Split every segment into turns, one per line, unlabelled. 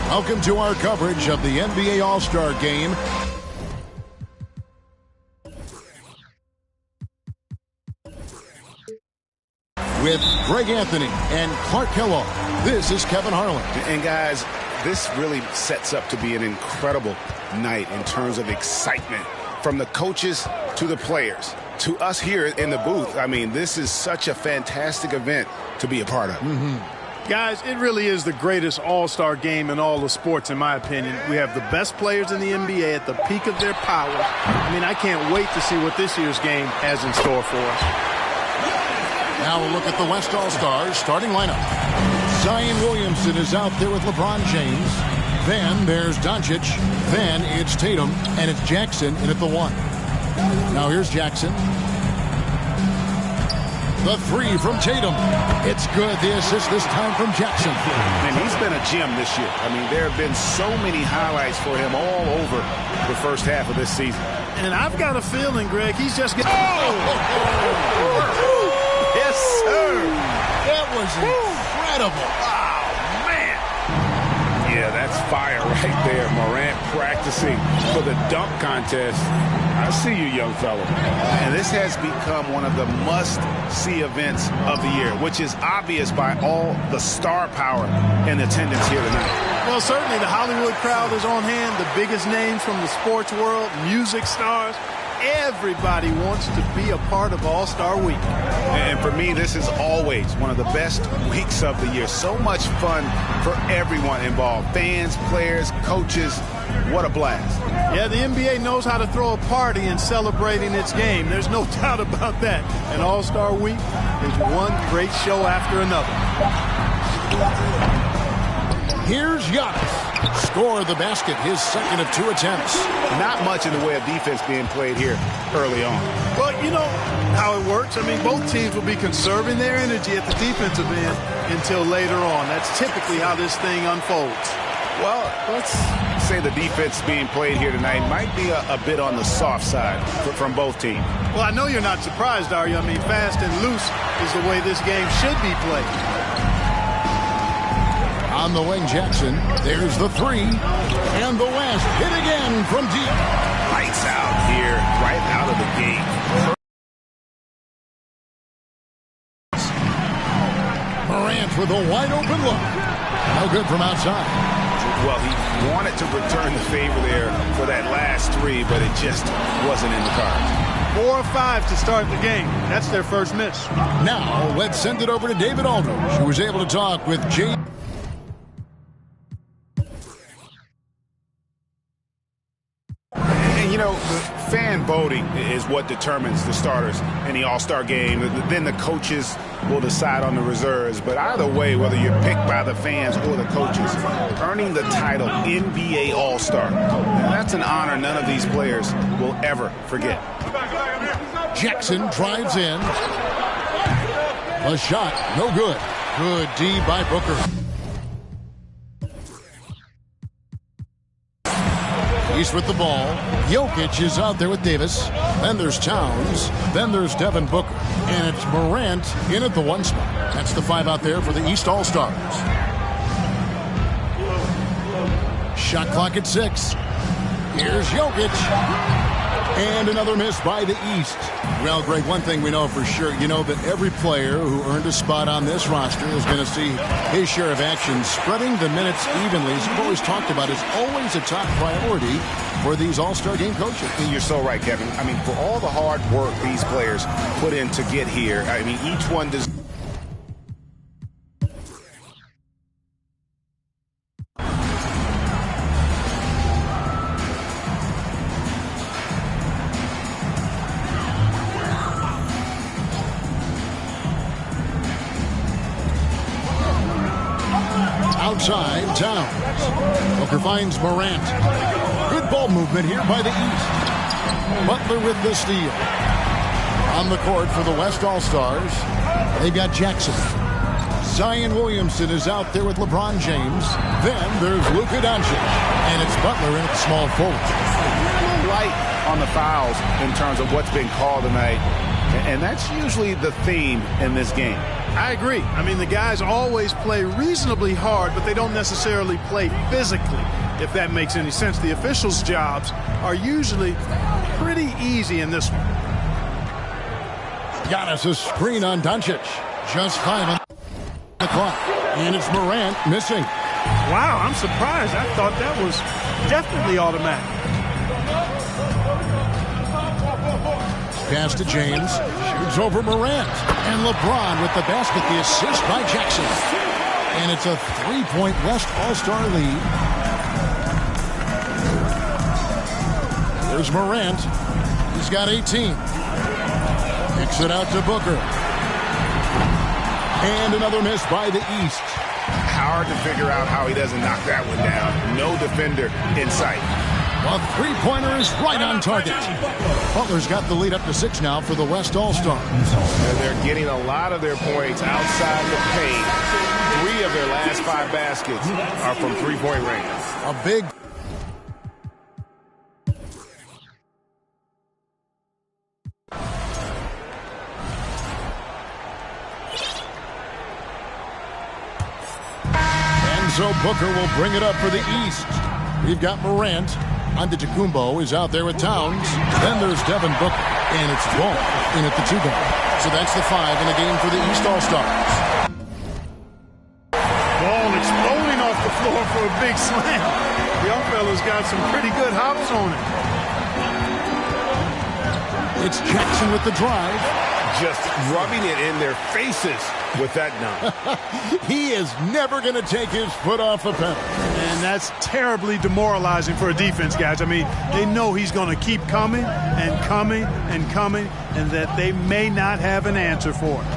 Welcome to our coverage of the NBA All-Star Game. With Greg Anthony and Clark Kellogg, this is Kevin Harlan.
And guys, this really sets up to be an incredible night in terms of excitement. From the coaches to the players to us here in the booth. I mean, this is such a fantastic event to be a part of.
Guys, it really is the greatest all-star game in all of sports, in my opinion. We have the best players in the NBA at the peak of their power. I mean, I can't wait to see what this year's game has in store for us.
Now we'll look at the West All-Stars starting lineup. Zion Williamson is out there with LeBron James. Then there's Doncic. Then it's Tatum, and it's Jackson in at the 1. Now here's Jackson. The 3 from Tatum. It's good. The assist this time from Jackson.
And he's been a gem this year. I mean, there have been so many highlights for him all over the first half of this season.
And I've got a feeling, Greg, he's just getting...
Yes, sir.
That was incredible.
Oh, man. Yeah, that's fire right there. Morant practicing for the dunk contest. I see you, young fella. And this has become one of the must-see events of the year, which is obvious by all the star power and attendance here tonight.
Well, certainly the Hollywood crowd is on hand, the biggest names from the sports world, music stars. Everybody wants to be a part of All-Star Week.
And for me, this is always one of the best weeks of the year. So much fun for everyone involved. Fans, players, coaches. What a blast.
Yeah, the NBA knows how to throw a party in celebrating its game. There's no doubt about that. And All-Star Week is one great show after another.
Here's Giannis. Score the basket, his second of 2 attempts.
Not much in the way of defense being played here early on.
Well, you know how it works. I mean, both teams will be conserving their energy at the defensive end until later on. That's typically how this thing unfolds.
Well, let's say the defense being played here tonight might be a bit on the soft side from both teams.
Well, I know you're not surprised, are you? I mean, fast and loose is the way this game should be played.
On the wing, Jackson. There's the 3. And the West hit again from deep.
Lights out here, right out of the gate.
Morant with a wide open look. No good from outside.
Well, he wanted to return the favor there for that last 3, but it just wasn't in the cards.
4 of 5 to start the game. That's their first miss.
Now, let's send it over to David Aldridge, who was able to talk with James.
And, you know, the fan voting is what determines the starters in the All-Star game. Then the coaches will decide on the reserves. But either way, whether you're picked by the fans or the coaches, earning the title NBA All-Star, that's an honor none of these players will ever forget.
Jackson drives in. A shot, no good. Good D by Booker. He's with the ball. Jokic is out there with Davis. Then there's Towns. Then there's Devin Booker. And it's Morant in at the 1 spot. That's the 5 out there for the East All-Stars. Shot clock at 6. Here's Jokic. And another miss by the East. Well, Greg, one thing we know for sure, you know that every player who earned a spot on this roster is going to see his share of action. Spreading the minutes evenly, as you've always talked about, is always a top priority for these All-Star Game coaches.
And you're so right, Kevin. I mean, for all the hard work these players put in to get here, I mean, each one does.
Outside, Towns. Booker finds Morant. Good ball movement here by the East. Butler with the steal. On the court for the West All-Stars, they've got Jackson. Zion Williamson is out there with LeBron James. Then there's Luka Doncic. And it's Butler in at small forward.
Light on the fouls in terms of what's been called tonight. And that's usually the theme in this game.
I agree. I mean, the guys always play reasonably hard, but they don't necessarily play physically, if that makes any sense. The officials' jobs are usually pretty easy in this one.
Giannis' screen on Doncic. Just 5 on the clock. And it's Morant missing.
Wow, I'm surprised. I thought that was definitely automatic.
Pass to James. Shoots over Morant. And LeBron with the basket. The assist by Jackson. And it's a 3-point West All-Star lead. There's Morant. He's got 18. Kicks it out to Booker. And another miss by the East.
Hard to figure out how he doesn't knock that one down. No defender in sight.
A three-pointer is right on target. Butler's got the lead up to 6 now for the West All-Star.
And they're getting a lot of their points outside the paint. 3 of their last 5 baskets are from three-point range.
A big... So Booker will bring it up for the East. We've got Morant. Antetokounmpo is out there with Towns. Then there's Devin Booker. And it's Ball in at the 2 guard. So that's the 5 in the game for the East All-Stars.
Ball exploding off the floor for a big slam. The young fella's got some pretty good hops on it.
It's Jackson with the drive.
Just rubbing it in their faces with that dunk.
He is never going to take his foot off the pedal.
And that's terribly demoralizing for a defense, guys. I mean, they know he's going to keep coming and coming and coming, and that they may not have an answer for it.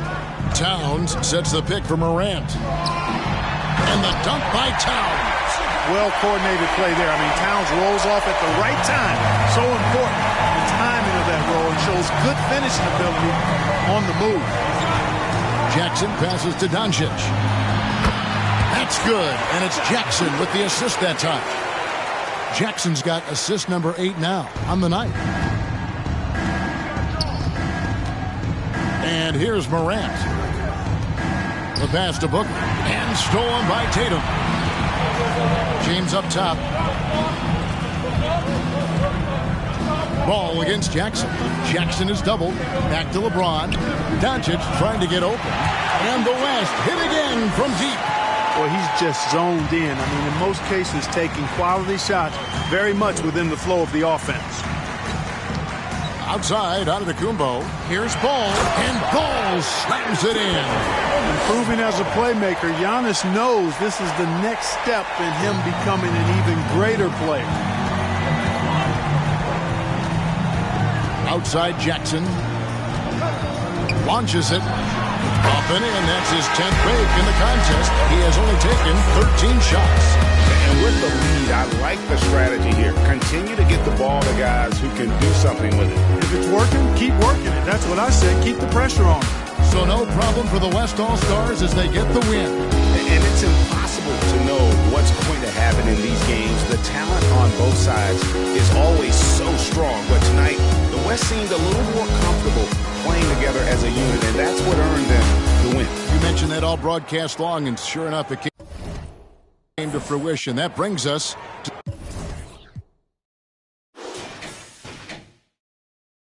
Towns sets the pick for Morant. And the dunk by Towns.
Well-coordinated play there. I mean, Towns rolls off at the right time. So important, the timing of that roll, and shows good finishing ability on the move.
Jackson passes to Doncic. That's good, and it's Jackson with the assist that time. Jackson's got assist number 8 now on the night. And here's Morant. The pass to Booker, and stolen by Tatum. James up top. Ball against Jackson. Jackson is doubled. Back to LeBron. Doncic trying to get open. And the West hit again from deep.
Well, he's just zoned in. I mean, in most cases, taking quality shots very much within the flow of the offense.
Outside, Antetokounmpo. Here's Ball. And Ball slams it in.
Improving as a playmaker, Giannis knows this is the next step in him becoming an even greater player.
Outside Jackson. Launches it. Up and in. That's his 10th break in the contest. He has only taken 13 shots.
And with the lead, I like the strategy here. Continue to get the ball to guys who can do something with it.
If it's working, keep working it. That's what I said. Keep the pressure on.
So no problem for the West All-Stars as they get the win.
And it's impossible to know what's going to happen in these games. The talent on both sides is always so strong. But tonight, the West seemed a little more comfortable playing together as a unit, and that's what earned them the win.
You mentioned that all broadcast long, and sure enough, it came to fruition. That brings us to